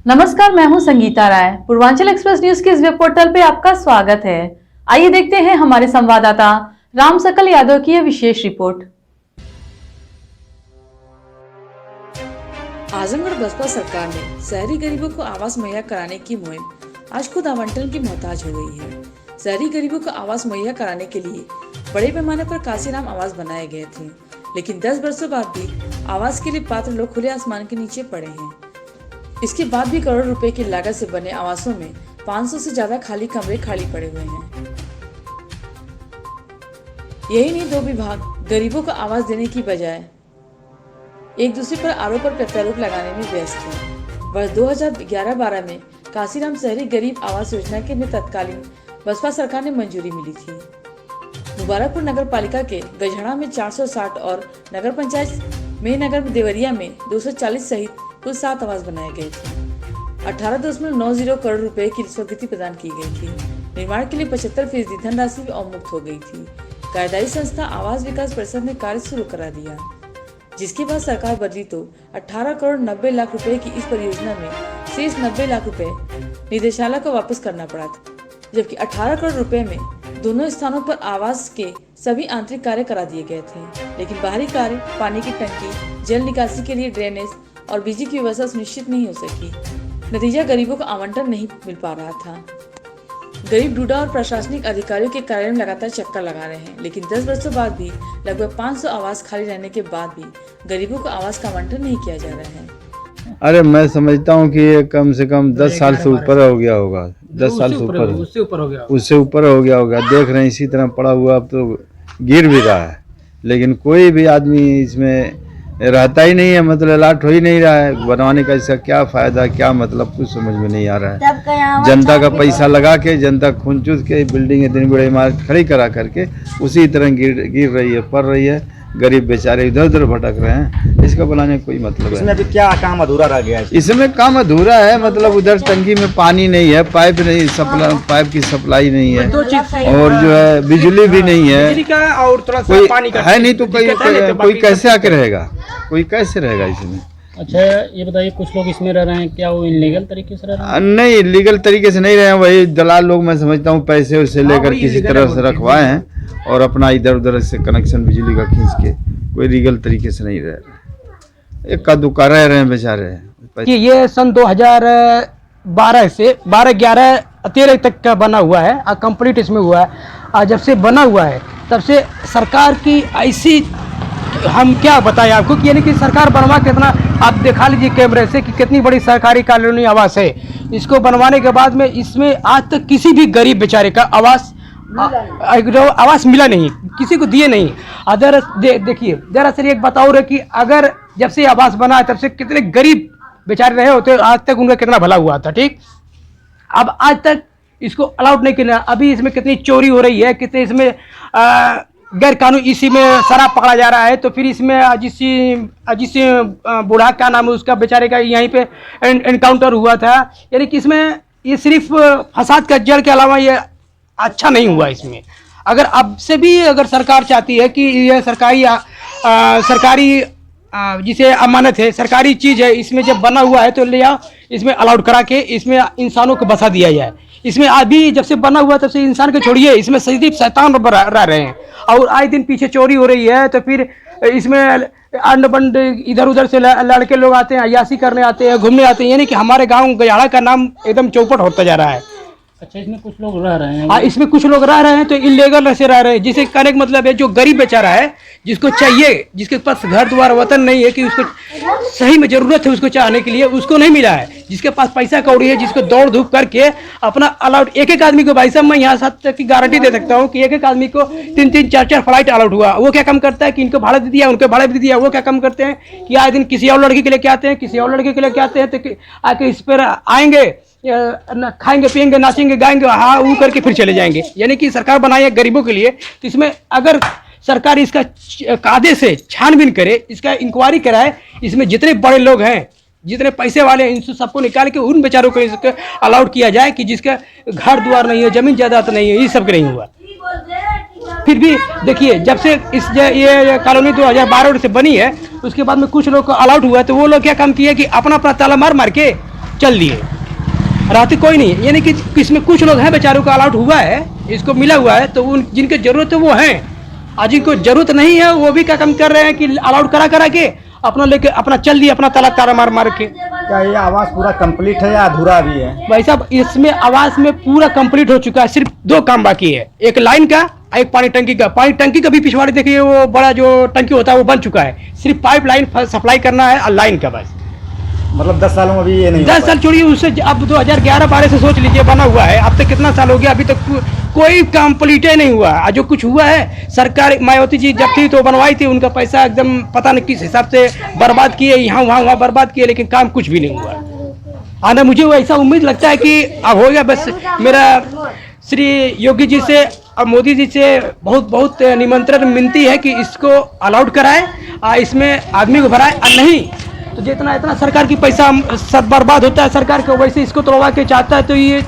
नमस्कार, मैं हूं संगीता राय। पूर्वांचल एक्सप्रेस न्यूज के इस वेब पोर्टल पे आपका स्वागत है। आइए देखते हैं हमारे संवाददाता राम सकल यादव की यह विशेष रिपोर्ट। आजमगढ़ बसपा सरकार ने शहरी गरीबों को आवास मुहैया कराने की मुहिम आज खुद आवंटन की मोहताज हो गई है। शहरी गरीबों को आवास मुहैया कराने के लिए बड़े पैमाने पर काशीराम आवास बनाए गए थे, लेकिन 10 वर्षों बाद भी आवास के लिए पात्र लोग खुले आसमान के नीचे पड़े हैं। इसके बाद भी करोड़ रुपए की लागत से बने आवासों में 500 से ज्यादा खाली कमरे खाली पड़े हुए हैं। यही नहीं, दो विभाग गरीबों को आवास देने की बजाय एक दूसरे पर आरोप और प्रत्यारोप लगाने में व्यस्त है। वर्ष 2011-12 में काशीराम शहरी गरीब आवास योजना के में तत्कालीन बसपा सरकार ने मंजूरी मिली थी। मुबारकपुर नगर पालिका के गजहड़ा में 460 और नगर पंचायत में नगर देवरिया में 240 सहित कुल 7 आवास बनाए गए थे। 18.90 करोड़ रुपए की स्वीकृति प्रदान की गई थी। निर्माण के लिए 75% धनराशि भी अवमुक्त हो गई थी। कार्यदायी संस्था आवास विकास परिषद ने कार्य शुरू करा दिया, जिसके बाद सरकार बदली तो 18 करोड़ 90 लाख रुपए की इस परियोजना में शेष 90 लाख रुपए निदेशालय को वापस करना पड़ा था, जबकि 18 करोड़ रुपए में दोनों स्थानों पर आवास के सभी आंतरिक कार्य करा दिए गए थे, लेकिन बाहरी कार्य, पानी की टंकी, जल निकासी के लिए ड्रेनेज और बिजली की व्यवस्था सुनिश्चित नहीं हो सकी। नतीजा, गरीबों को आवंटन नहीं मिल पा रहा था। गरीब डूडा और प्रशासनिक अधिकारियों के कार्य में लगातार चक्कर लगा रहे हैं, लेकिन 10 वर्षों बाद भी लगभग 500 आवास खाली रहने के बाद भी गरीबों को आवास का आवंटन नहीं किया जा रहा है। अरे मैं समझता हूँ कि ये कम से कम 10 साल से ऊपर हो गया होगा। 10 साल से ऊपर, उससे ऊपर हो गया होगा। देख रहे हैं इसी तरह पड़ा हुआ, अब तो गिर भी रहा है, लेकिन कोई भी आदमी इसमें रहता ही नहीं है, मतलब अलाट हो ही नहीं रहा है। बनवाने का इसका क्या फायदा, क्या मतलब, कुछ समझ में नहीं आ रहा है। जनता का पैसा लगा के, जनता खून चूस के बिल्डिंग दिन बड़े इमारत खड़ी करा करके उसी तरह गिर रही है, पड़ रही है। गरीब बेचारे इधर उधर भटक रहे हैं। इसका बनाने का कोई मतलब है? इसमें अभी क्या काम अधूरा रह गया है? इसमें काम अधूरा है, मतलब उधर टंकी में पानी नहीं है, पाइप नहीं, पाइप की सप्लाई नहीं है, और जो है बिजली भी नहीं है, और थोड़ा कोई है नहीं, तो कोई कैसे आके रहेगा? कोई कैसे रहेगा इसमें? अच्छा, ये बताइए, कुछ लोग इसमें रह रहे हैं, क्या वो इनलीगल तरीके से रह रहे हैं? नहीं, लीगल तरीके से नहीं रहे हैं। वही दलाल लोग, मैं समझता हूँ, पैसे उसे लेकर किसी तरह से रखवाए हैं और अपना इधर उधर से कनेक्शन बिजली का खींच के, कोई लीगल तरीके से नहीं रह रहे। एक का दुका रह रहे हैं बेचारे। ये सन 2012 से 12-11-13 तक का बना हुआ है, कंप्लीट इसमें हुआ है। जब से बना हुआ है तब से सरकार की ऐसी, हम क्या बताएं आपको, कि यानी कि सरकार बनवा के इतना, आप दिखा लीजिए कैमरे से कि कितनी बड़ी सरकारी कॉलोनी आवास है। इसको बनवाने के बाद में इसमें आज तक किसी भी गरीब बेचारे का आवास मिला नहीं, किसी को दिए नहीं। अदर देखिए, दरअसल एक बताओ रहे कि अगर जब से आवास बना है तब से कितने गरीब बेचारे रहे होते, आज तक उनका कितना भला हुआ था। ठीक, अब आज तक इसको अलाउड नहीं किया। अभी इसमें कितनी चोरी हो रही है, कितने इसमें गैर कानूनी, इसी में शराब पकड़ा जा रहा है। तो फिर इसमें जिस बूढ़ा का नाम है, उसका बेचारे का यहीं पे एनकाउंटर हुआ था। यानी कि इसमें ये सिर्फ फसाद का जड़ के अलावा ये अच्छा नहीं हुआ। इसमें अगर अब से भी अगर सरकार चाहती है कि यह सरकारी जिसे अमानत है, सरकारी चीज़ है, इसमें जब बना हुआ है तो ले आओ, इसमें अलाउड करा के इसमें इंसानों को बसा दिया जाए। इसमें अभी जब से बना हुआ तब से इंसान को छोड़िए, इसमें सिर्फ शैतान रह रहे हैं और आए दिन पीछे चोरी हो रही है। तो फिर इसमें अंड बंड इधर उधर से लड़के लोग आते हैं, अयासी करने आते हैं, घूमने आते हैं। यानी कि हमारे गांव गजाड़ा का नाम एकदम चौपट होता जा रहा है। अच्छा, इसमें कुछ लोग रह रहे हैं? हाँ, इसमें कुछ लोग रह रहे हैं, तो इलीगल से रह रहे हैं। जिसे कहने का मतलब है, जो गरीब बेचारा है, जिसको चाहिए, जिसके पास घर द्वार वतन नहीं है, कि उसको सही में जरूरत है उसको चाहने के लिए, उसको नहीं मिला है। जिसके पास पैसा कौड़ी है, जिसको दौड़ धूप करके अपना अलाउड, एक आदमी को, भाई साहब मैं यहाँ साथ तक की गारंटी दे सकता हूँ कि एक आदमी को 3-3, 4-4 फ्लाइट अलाउड हुआ। वो क्या काम करता है कि इनको भाड़ा दे दिया, उनको भाड़ा भी दिया। वो क्या काम करते हैं कि आए दिन किसी और लड़की के लिए क्या आते हैं, किसी और लड़के के लिए क्या आते हैं, तो आके इस पर आएंगे, खाएंगे पिएंगे, नाचेंगे गाएंगे, हाँ वो करके फिर चले जाएंगे। यानी कि सरकार बनाई है गरीबों के लिए, तो इसमें अगर सरकार इसका कायदे से छानबीन करे, इसका इंक्वायरी कराए, इसमें जितने बड़े लोग हैं, जितने पैसे वाले हैं, इनसे सबको निकाल के उन बेचारों को इसको अलाउड किया जाए कि जिसका घर द्वार नहीं है, जमीन जायदाद नहीं है, ये सब नहीं हुआ। फिर भी देखिए, जब से ये कॉलोनी 2012 से बनी है, उसके बाद में कुछ लोग को अलाउड हुआ है, तो वो लोग क्या काम किए कि अपना ताला मार मार के चल दिए, रहते कोई नहीं। यानी कि इसमें कुछ लोग हैं बेचारों को अलाउट हुआ है, इसको मिला हुआ है, तो उन जिनके ज़रूरत है वो हैं, और जिनको ज़रूरत नहीं है वो भी क्या काम कर रहे हैं कि अलाउट करा के अपना लेके अपना चल दिए, अपना ताला तारा मार के। क्या ये आवास पूरा कंप्लीट है या अधूरा भी है? भाई साहब इसमें आवास में पूरा कंप्लीट हो चुका है, सिर्फ 2 काम बाकी है, एक लाइन का, एक पानी टंकी का। पानी टंकी का भी पिछवाड़ी देखिए, वो बड़ा जो टंकी होता है वो बन चुका है, सिर्फ पाइप लाइन सप्लाई करना है और लाइन का बस। मतलब 10 सालों में भी ये नहीं 10 साल छोड़िए, उससे अब 2011-12 से सोच लीजिए बना हुआ है, अब तक कितना साल हो गया, अभी तक कोई कंप्लीट ही नहीं हुआ। जो कुछ हुआ है, सरकार मायावती जी जब थी तो बनवाई थी, उनका पैसा एकदम पता नहीं किस हिसाब से बर्बाद किए, यहाँ वहाँ बर्बाद किए, लेकिन काम कुछ भी नहीं हुआ। आना मुझे ऐसा उम्मीद लगता है कि अब हो गया। बस मेरा श्री योगी जी से और मोदी जी से बहुत बहुत निमंत्रण विनती है कि इसको अलाउड कराए, इसमें आदमी को भराए, और नहीं तो जितना इतना सरकार की पैसा सब बर्बाद होता है सरकार को, वैसे इसको तोड़वा के चाहता है तो ये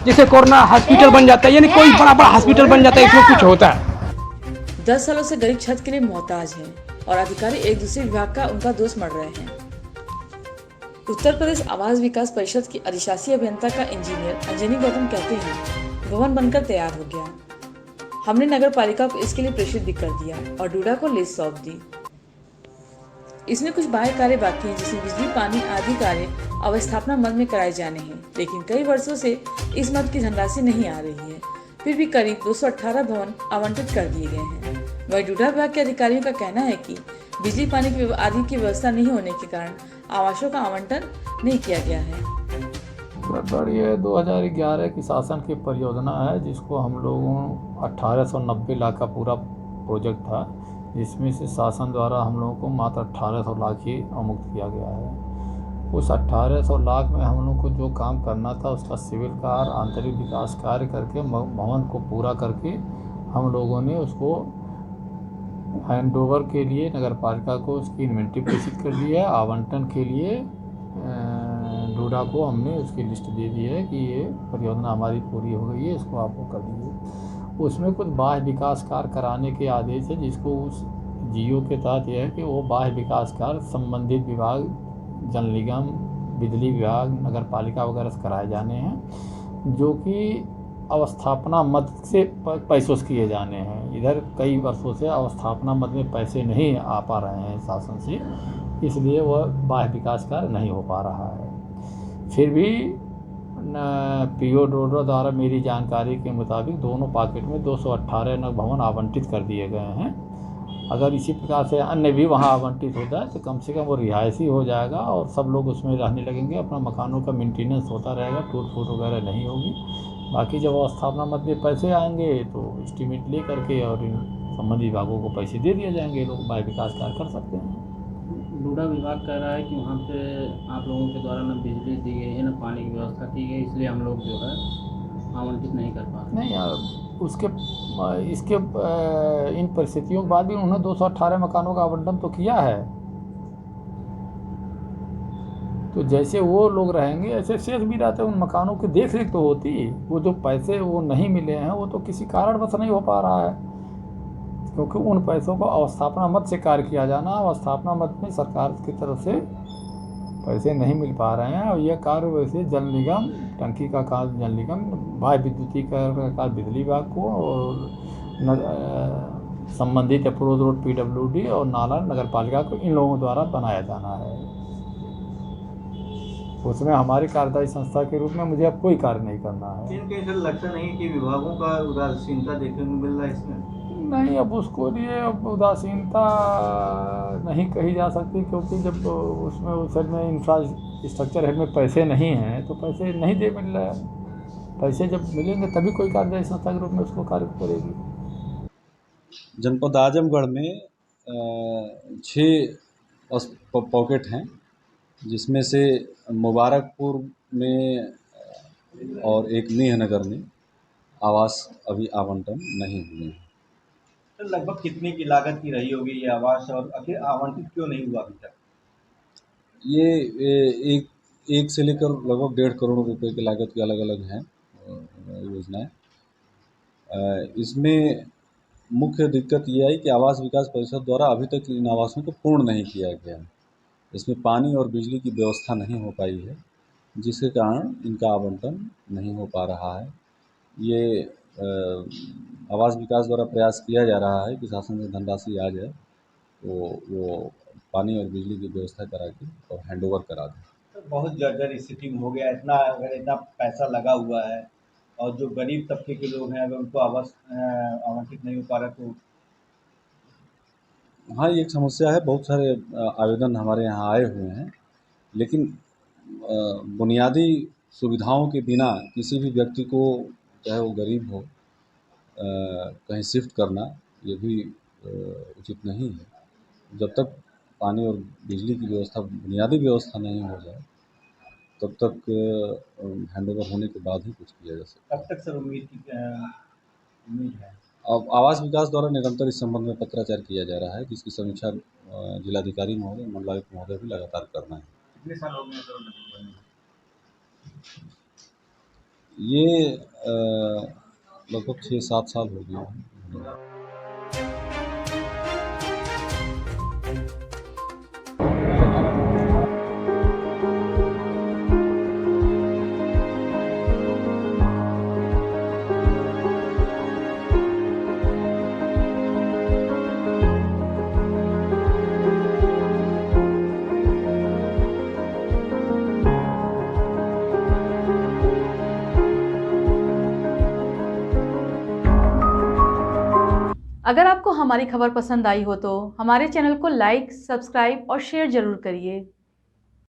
जैसे कोरोना हॉस्पिटल बन जाता है, यानी कोई बड़ा बड़ा हॉस्पिटल बन जाता है, इसमें कुछ होता है। 10 सालों से गरीब छत के लिए मोहताज हैं और अधिकारी एक दूसरे विभाग का उनका दोष मढ़ रहे हैं। उत्तर प्रदेश आवास विकास परिषद की अधिशासी अभियंता का इंजीनियर अंजनी गौतम कहते हैं, भवन बनकर तैयार हो गया, हमने नगर पालिका को इसके लिए प्रेषित भी कर दिया और डूडा को लिस्ट सौंप दी। इसमें कुछ बाह्य कार्य बाकी हैं, जिसमें बिजली पानी आदि कार्य अवस्थापना मद में कराए जाने हैं, लेकिन कई वर्षों से इस मद की धनराशि नहीं आ रही है। फिर भी करीब 218 भवन आवंटित कर दिए गए हैं। वही डूडा विभाग के अधिकारियों का कहना है कि बिजली पानी की आदि की व्यवस्था नहीं होने के कारण आवासों का आवंटन नहीं किया गया है। लगभग ये 2011 की शासन की परियोजना है, जिसको हम लोगों 1890 लाख का पूरा प्रोजेक्ट था, जिसमें से शासन द्वारा हम लोगों को मात्र 1800 लाख ही अवमुक्त किया गया है। उस 1800 लाख में हम लोग को जो काम करना था उसका सिविल कार्य, आंतरिक विकास कार्य करके भवन को पूरा करके हम लोगों ने उसको हैंडओवर के लिए नगर पालिका को उसकी इन्वेंटरी प्रेषित कर दी है। आवंटन के लिए डूडा को हमने उसकी लिस्ट दे दी है कि ये परियोजना हमारी पूरी हो गई है, इसको आप वो कर दीजिए। उसमें कुछ बाह्य विकास कार्य कराने के आदेश है, जिसको उस जीओ के तहत यह है कि वो बाह्य विकास कार्य संबंधित विभाग, जल निगम, बिजली विभाग, नगर पालिका वगैरह से कराए जाने हैं, जो कि अवस्थापना मद से पैसों से किए जाने हैं। इधर कई वर्षों से अवस्थापना मद में पैसे नहीं आ पा रहे हैं शासन से, इसलिए वह बाह्य विकास कार्य नहीं हो पा रहा है। फिर भी पीओ डोडा द्वारा मेरी जानकारी के मुताबिक दोनों पॉकेट में 218 नग भवन आवंटित कर दिए गए हैं। अगर इसी प्रकार से अन्य भी वहाँ आवंटित हो जाए तो कम से कम वो रिहायशी हो जाएगा और सब लोग उसमें रहने लगेंगे, अपना मकानों का मेंटेनेंस होता रहेगा, टूट फूट वगैरह नहीं होगी। बाकी जब अवस्थापना मद में पैसे आएंगे तो एस्टीमेट ले करके और इन संबंधित विभागों को पैसे दे दिए जाएंगे, लोग बाह्य विकास कार्य कर सकते हैं। डूडा विभाग कह रहा है कि वहाँ पे आप लोगों के द्वारा न बिजली दी गई है, न पानी की व्यवस्था की गई, इसलिए हम लोग जो है आवंटित नहीं कर पा रहे। नहीं यार, उसके इसके इन परिस्थितियों के बाद भी उन्होंने 218 मकानों का आवंटन तो किया है, तो जैसे वो लोग रहेंगे ऐसे शेष भी रहते हैं। उन मकानों की देख रेख तो होती, वो जो पैसे वो नहीं मिले हैं वो तो किसी कारणवश नहीं हो पा रहा है, क्योंकि उन पैसों को अवस्थापना मद से कार्य किया जाना, अवस्थापना मद में सरकार की तरफ से पैसे नहीं मिल पा रहे हैं। और यह कार्य वैसे जल निगम, टंकी का कार्य जल निगम, बाह्य विद्युतीकरण का कार्य बिजली विभाग को, और संबंधित अप्रोच रोड PWD और नाला नगर पालिका को, इन लोगों द्वारा बनाया जाना है। उसमें हमारी कार्यदायी संस्था के रूप में मुझे अब कोई कार्य नहीं करना है। इनके लगता नहीं कि विभागों का उदासीनता देखने को मिल रहा है इसमें? नहीं, अब उसको लिए अब उदासीनता नहीं कही जा सकती, क्योंकि जब उसमें उस हेड में इंफ्रास्ट्रक्चर हेड में पैसे नहीं हैं तो पैसे नहीं दे मिल रहा है। पैसे जब मिलेंगे तभी कोई कार्यदायी संस्था के रूप में उसको कार्य करेगी। जनपद आजमगढ़ में 6 पॉकेट हैं, जिसमें से मुबारकपुर में और एक मीहनगर में आवास अभी आवंटन नहीं हुए हैं। तो लगभग कितने की लागत की रही होगी ये आवास, और आखिर आवंटित क्यों नहीं हुआ अभी तक? ये एक से लेकर लगभग 1.5 करोड़ रुपए की लागत की अलग अलग हैं योजनाएं। इसमें मुख्य दिक्कत यह है कि आवास विकास परिषद द्वारा अभी तक इन आवासों को पूर्ण नहीं किया गया है। इसमें पानी और बिजली की व्यवस्था नहीं हो पाई है, जिसके कारण इनका आवंटन नहीं हो पा रहा है। ये आवास विकास द्वारा प्रयास किया जा रहा है कि शासन से धनराशि आ जाए तो वो पानी और बिजली की व्यवस्था करा के और हैंडओवर करा दें। तो बहुत जर्जर स्थिति में हो गया, अगर इतना पैसा लगा हुआ है और जो गरीब तबके के लोग हैं अगर उनको आवास आवंटित नहीं हो पा रहा तो हाँ, ये एक समस्या है। बहुत सारे आवेदन हमारे यहाँ आए हुए हैं, लेकिन बुनियादी सुविधाओं के बिना किसी भी व्यक्ति को, चाहे वो गरीब हो, कहीं शिफ्ट करना ये भी उचित नहीं है। जब तक पानी और बिजली की व्यवस्था, बुनियादी व्यवस्था नहीं हो जाए, तब तक हैंडओवर होने के बाद ही कुछ किया जा सकता है। कब तक सर उम्मीद है? अब आवास विकास द्वारा निरंतर इस संबंध में पत्राचार किया जा रहा है, जिसकी समीक्षा जिलाधिकारी महोदय, मंडलायुक्त महोदय भी लगातार कर रहे हैं। कितने साल हो गए सर? ये लगभग 6-7 साल हो गए हैं। अगर आपको हमारी खबर पसंद आई हो तो हमारे चैनल को लाइक, सब्सक्राइब और शेयर जरूर करिए।